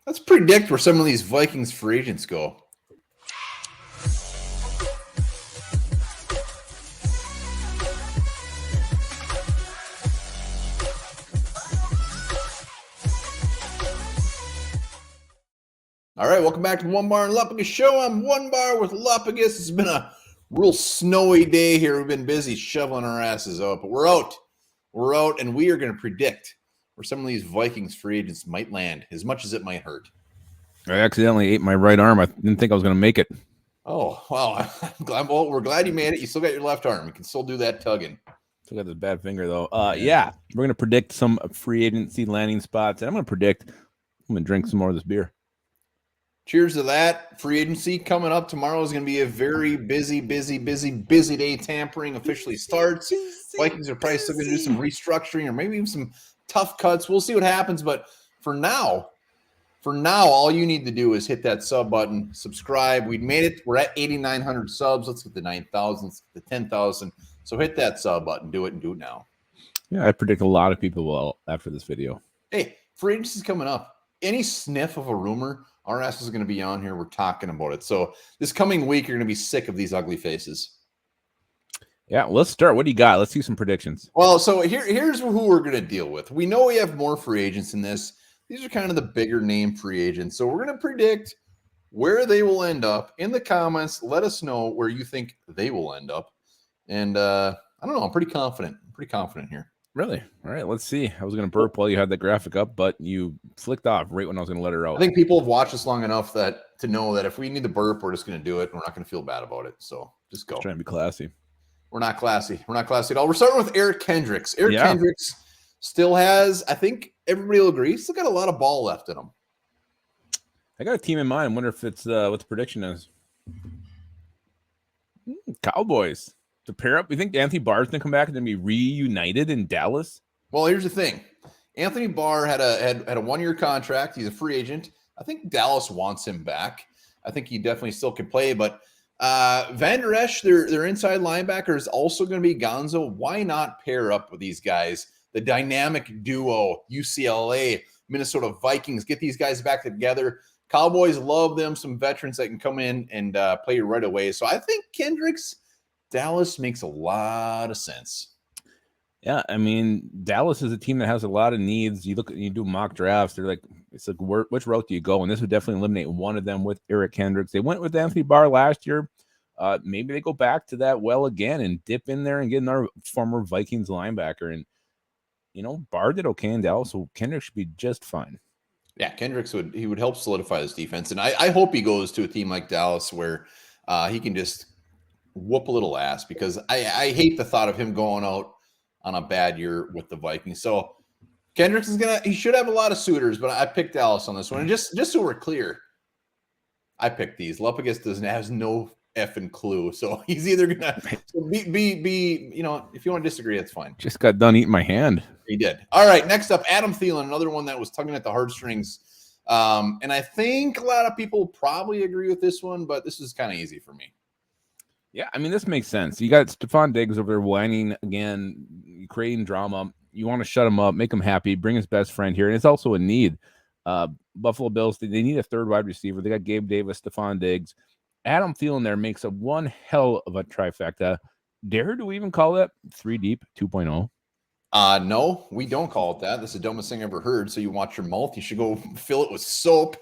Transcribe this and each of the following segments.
Let's predict where some of these Vikings free agents go. All right, welcome back to the Onebar and Lupagus show. I'm Onebar with Lupagus. It's been a real snowy day here. We've been busy shoveling our asses out, but we're out. We're out, and we are going to predict where some of these Vikings free agents might land, as much as it might hurt. I accidentally ate my right arm. I didn't think I was going to make it. Oh, wow. I'm glad, well, we're glad you made it. You still got your left arm. You can still do that tugging. Still got this bad finger, though. Yeah, we're going to predict some free agency landing spots, and I'm going to drink some more of this beer. Cheers to that. Free agency coming up tomorrow is going to be a very busy day. Tampering officially starts. Vikings are probably still going to do some restructuring or maybe even some tough cuts. We'll see what happens. But for now, all you need to do is hit that sub button, subscribe. We made it. We're at 8,900 subs. Let's get the 9,000, let's get the 10,000. So hit that sub button. Do it and do it now. Yeah, I predict a lot of people will after this video. Hey, free agency is coming up. Any sniff of a rumor, our ass is going to be on here. We're talking about it. So this coming week, you're going to be sick of these ugly faces. Yeah, let's start. What do you got? Let's see some predictions. Well, so here's who we're going to deal with. We know we have more free agents in this. These are kind of the bigger name free agents. So we're going to predict where they will end up. In the comments, let us know where you think they will end up. And I don't know. I'm pretty confident. Here. Really? All right, let's see. I was going to burp while you had the graphic up, but you flicked off right when I was going to let her out. I think people have watched us long enough to know that if we need to burp, we're just going to do it. We're not going to feel bad about it. So just go. Just trying to be classy. We're not classy. We're not classy at all. We're starting with Eric Kendricks. Kendricks still has, I think everybody will agree, still got a lot of ball left in him. I got a team in mind. I wonder if it's what the prediction is. Cowboys. To pair up, you think Anthony Barr's going to come back and then be reunited in Dallas? Well, here's the thing. Anthony Barr had a 1-year contract. He's a free agent. I think Dallas wants him back. I think he definitely still can play. But Van Der Esch, their inside linebacker, is also going to be Gonzo. Why not pair up with these guys? The dynamic duo, UCLA, Minnesota Vikings. Get these guys back together. Cowboys love them. Some veterans that can come in and play right away. So I think Kendricks, Dallas makes a lot of sense. Yeah, I mean, Dallas is a team that has a lot of needs. You do mock drafts. They're like, it's like, which route do you go? And this would definitely eliminate one of them with Eric Kendricks. They went with Anthony Barr last year. Maybe they go back to that well again and dip in there and get another former Vikings linebacker. And, Barr did okay in Dallas, so Kendricks should be just fine. Yeah, Kendricks would help solidify his defense. And I hope he goes to a team like Dallas where he can just whoop a little ass, because I hate the thought of him going out on a bad year with the Vikings. So Kendricks he should have a lot of suitors, but I picked Dallas on this one. And just so we're clear, I picked these. Lupagus has no effing clue. So he's either gonna be if you want to disagree, that's fine. Just got done eating my hand. He did. All right, next up, Adam Thielen, another one that was tugging at the heartstrings. And I think a lot of people probably agree with this one, but this is kind of easy for me. Yeah, I mean, this makes sense. You got Stephon Diggs over there whining again, creating drama. You want to shut him up, make him happy, bring his best friend here. And it's also a need. Buffalo Bills, they need a third wide receiver. They got Gabe Davis, Stephon Diggs. Adam Thielen there makes a one hell of a trifecta. Do we even call that 3 deep 2.0? No, we don't call it that. That's the dumbest thing I ever heard. So you watch your mouth. You should go fill it with soap.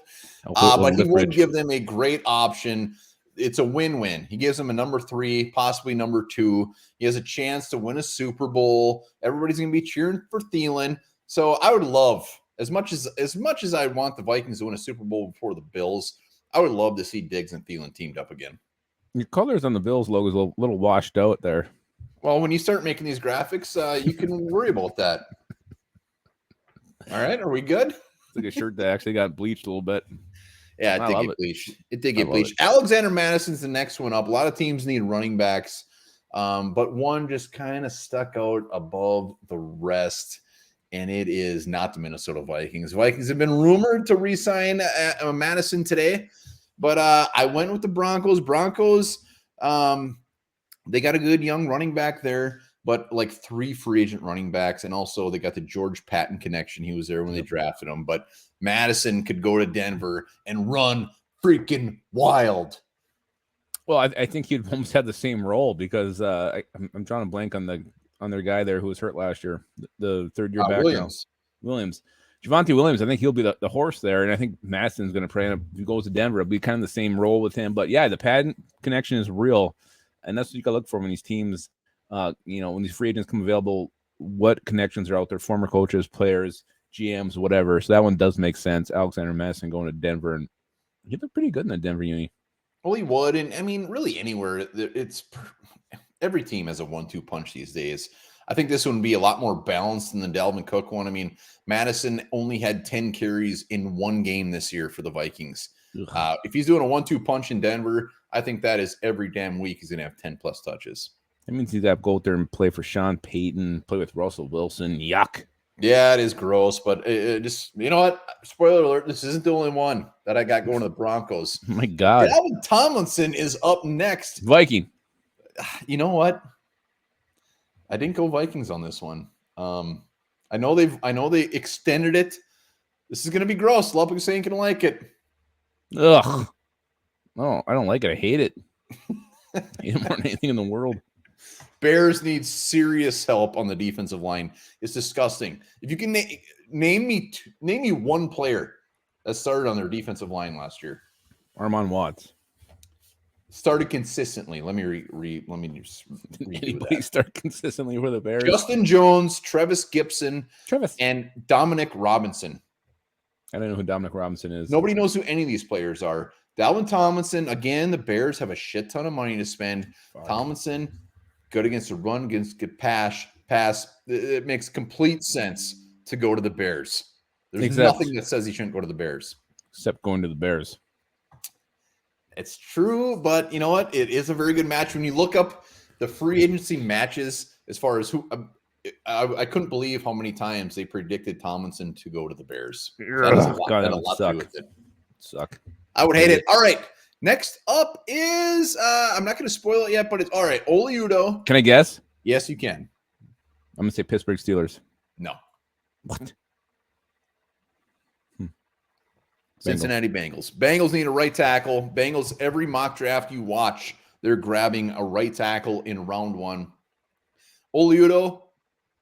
But he would give them a great option. It's a win-win. He gives them a number 3, possibly number 2. He has a chance to win a Super Bowl. Everybody's going to be cheering for Thielen. So I would love, as much as I want the Vikings to win a Super Bowl before the Bills, I would love to see Diggs and Thielen teamed up again. Your colors on the Bills logo is a little washed out there. Well, when you start making these graphics, you can worry about that. All right, are we good? It's like a shirt that actually got bleached a little bit. Yeah, it did get bleached. It did get bleached. Alexander Madison's the next one up. A lot of teams need running backs, but one just kind of stuck out above the rest, and it is not the Minnesota Vikings. Vikings have been rumored to re-sign Madison today, but I went with the Broncos. They got a good young running back there, but like 3 free agent running backs, and also they got the George Patton connection. He was there when they drafted him, but Madison could go to Denver and run freaking wild. Well, I think he'd almost have the same role because I'm drawing a blank on their guy there who was hurt last year, the third-year back Williams. now. Williams. Javonte Williams, I think he'll be the horse there, and I think Madison's going to play. If he goes to Denver, it'll be kind of the same role with him. But yeah, the pad connection is real, and that's what you got to look for when these teams, when these free agents come available. What connections are out there? Former coaches, players, GMs, whatever. So that one does make sense. Alexander Madison going to Denver, and he looked pretty good in that Denver uni. Well, he would, and I mean, really anywhere. Every team has a 1-2 punch these days. I think this one would be a lot more balanced than the Dalvin Cook one. I mean, Madison only had 10 carries in one game this year for the Vikings. If he's doing a 1-2 punch in Denver, I think that is every damn week he's going to have 10-plus touches. That means he's got to go out there and play for Sean Payton, play with Russell Wilson. Yuck. Yeah, it is gross, but just, you know what? Spoiler alert, this isn't the only one that I got going to the Broncos. Oh my God. Dalvin Tomlinson is up next. Viking. You know what? I didn't go Vikings on this one. I know they extended it. This is going to be gross. Lupagus ain't going to like it. Ugh. No, I don't like it. I hate it. I hate it more than anything in the world. Bears need serious help on the defensive line. It's disgusting. If you can name me one player that started on their defensive line last year. Armon Watts started consistently. Let me just anybody start consistently with the Bears? Justin Jones, Travis Gibson, and Dominic Robinson. I don't know who Dominic Robinson is. Nobody knows who any of these players are. Dalvin Tomlinson, again, the Bears have a shit ton of money to spend. Tomlinson, good against the run, against good pass. It makes complete sense to go to the Bears. There's nothing that says he shouldn't go to the Bears. Except going to the Bears. It's true, but you know what? It is a very good match. When you look up the free agency matches, as far as who, I couldn't believe how many times they predicted Tomlinson to go to the Bears. That is a lot, God, that a lot to do with it. Suck. I would hate it. All right. Next up is, I'm not going to spoil it yet, but it's all right. Oli Udoh. Can I guess? Yes, you can. I'm going to say Pittsburgh Steelers. No. What? Cincinnati Bengals. Bengals need a right tackle. Bengals, every mock draft you watch, they're grabbing a right tackle in round one. Oli Udoh,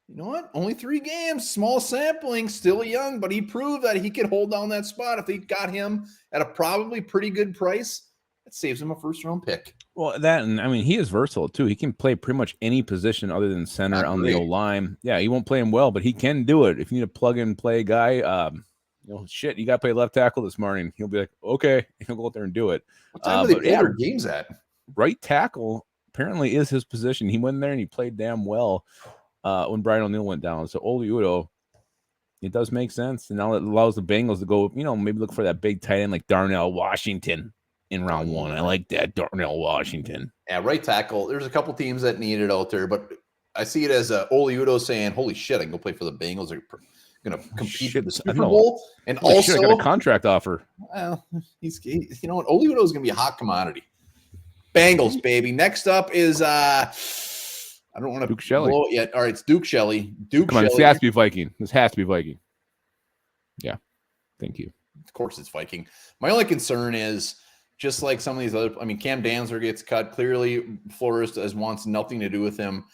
you know what? Only 3 games, small sampling, still young, but he proved that he could hold down that spot. If they got him at a probably pretty good price, that saves him a first-round pick. Well, and I mean, he is versatile too. He can play pretty much any position other than center on the O-line. Yeah, he won't play him well, but he can do it. If you need a plug-and-play guy, you got to play left tackle this morning. He'll be like, okay, he'll go out there and do it. What time do they play their games at? Right tackle apparently is his position. He went in there and he played damn well when Brian O'Neill went down. So Oli Udoh, it does make sense. And now it allows the Bengals to go, maybe look for that big tight end like Darnell Washington in round 1. I like that, Darnell Washington. Yeah, right tackle. There's a couple teams that need it out there, but I see it as Oli Udoh saying, holy shit, I can go play for the Bengals. They're going to compete for the Super Bowl. And also, I got a contract offer. Well, you know what? Oli Udoh is going to be a hot commodity. Bengals, baby. Next up is I don't want to blow it yet. All right, it's Duke Shelley. Come on, this has to be Viking. This has to be Viking. Yeah, thank you. Of course, it's Viking. My only concern is just like some of these other. I mean, Cam Dantzler gets cut. Clearly, Flores wants nothing to do with him.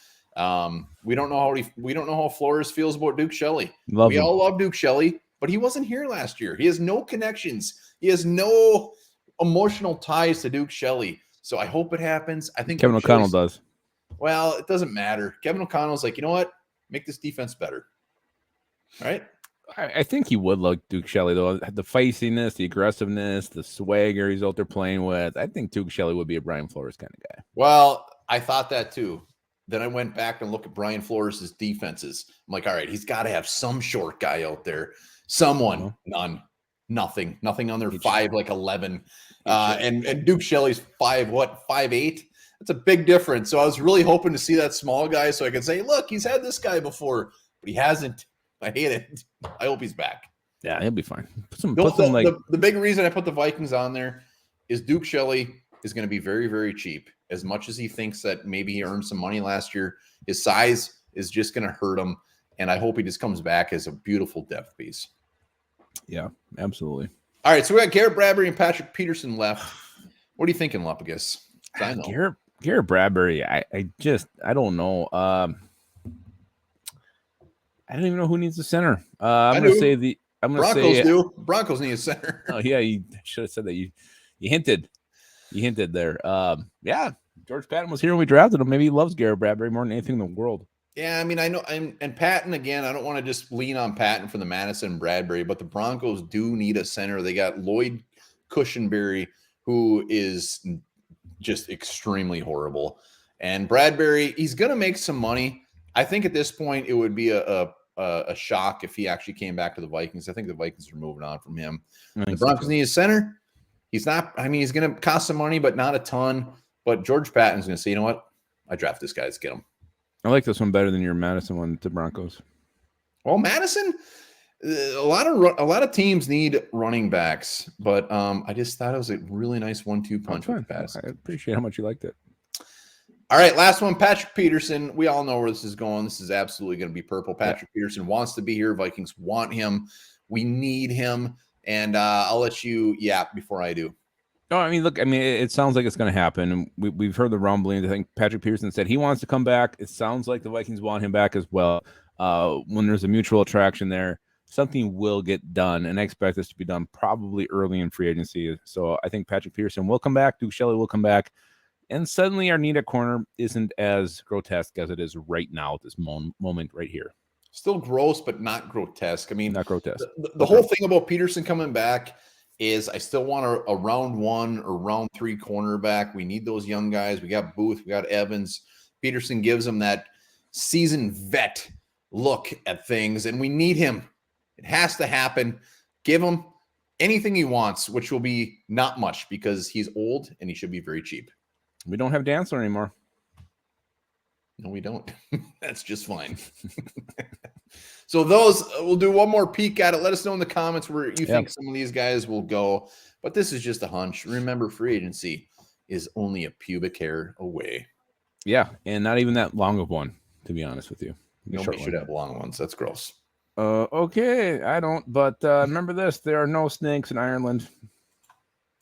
We don't know how Flores feels about Duke Shelley. We all love Duke Shelley, but he wasn't here last year. He has no connections. He has no emotional ties to Duke Shelley. So I hope it happens. I think Kevin O'Connell does. Well, it doesn't matter. Kevin O'Connell's like, you know what? Make this defense better. Right? I think he would like Duke Shelley, though. The feistiness, the aggressiveness, the swagger he's out there playing with. I think Duke Shelley would be a Brian Flores kind of guy. Well, I thought that too. Then I went back and looked at Brian Flores' defenses. I'm like, all right, he's got to have some short guy out there. Someone. None. Nothing on their 5'11". And Duke Shelley's 5'8". That's a big difference. So I was really hoping to see that small guy so I could say, look, he's had this guy before, but he hasn't. I hate it. I hope he's back. Yeah, he'll be fine. The big reason I put the Vikings on there is Duke Shelley is going to be very, very cheap. As much as he thinks that maybe he earned some money last year, his size is just going to hurt him. And I hope he just comes back as a beautiful depth piece. Yeah, absolutely. All right, so we got Garrett Bradbury and Patrick Peterson left. What are you thinking, Lupagus? I know. Garrett Bradbury. I don't know. I don't even know who needs a center. I'm gonna say Broncos do. Broncos need a center. Oh yeah, you should have said that. You hinted. You hinted there. Yeah, George Patton was here when we drafted him. Maybe he loves Garrett Bradbury more than anything in the world. Yeah, I mean, I know, and Patton again. I don't want to just lean on Patton for the Madison and Bradbury, but the Broncos do need a center. They got Lloyd Cushenberry, who is just extremely horrible, and Bradbury. He's going to make some money. I think at this point it would be a shock if he actually came back to the Vikings. I think the Vikings are moving on from him. The Broncos need a center. He's not. I mean, he's going to cost some money, but not a ton. But George Patton's going to say, you know what? I draft this guy. Let's get him. I like this one better than your Madison one to Broncos. Well, Madison, a lot of teams need running backs, but I just thought it was a really nice 1-2 punch with Madison. I appreciate how much you liked it. All right, last one, Patrick Peterson. We all know where this is going. This is absolutely going to be purple. Patrick Peterson wants to be here. Vikings want him. We need him, and I'll let you yap before I do. No, I mean, look, I mean, it sounds like it's going to happen. We've heard the rumblings. I think Patrick Peterson said he wants to come back. It sounds like the Vikings want him back as well. When there's a mutual attraction there, something will get done, and I expect this to be done probably early in free agency. So I think Patrick Peterson will come back. Duke Shelley will come back, and suddenly our need at corner isn't as grotesque as it is right now at this moment right here. Still gross, but not grotesque. I mean, not grotesque. The whole thing about Peterson coming back is I still want a round 1 or round 3 cornerback. We need those young guys. We got Booth, we got Evans. Peterson gives them that seasoned vet look at things, and we need him. It has to happen. Give him anything he wants, which will be not much because he's old and he should be very cheap. We don't have Dancer anymore. No, we don't. That's just fine. So we'll do one more peek at it. Let us know in the comments where you think some of these guys will go. But this is just a hunch. Remember, free agency is only a pubic hair away. Yeah, and not even that long of one, to be honest with you. Nobody should have long ones. That's gross. Okay, I don't. But remember this: there are no snakes in Ireland.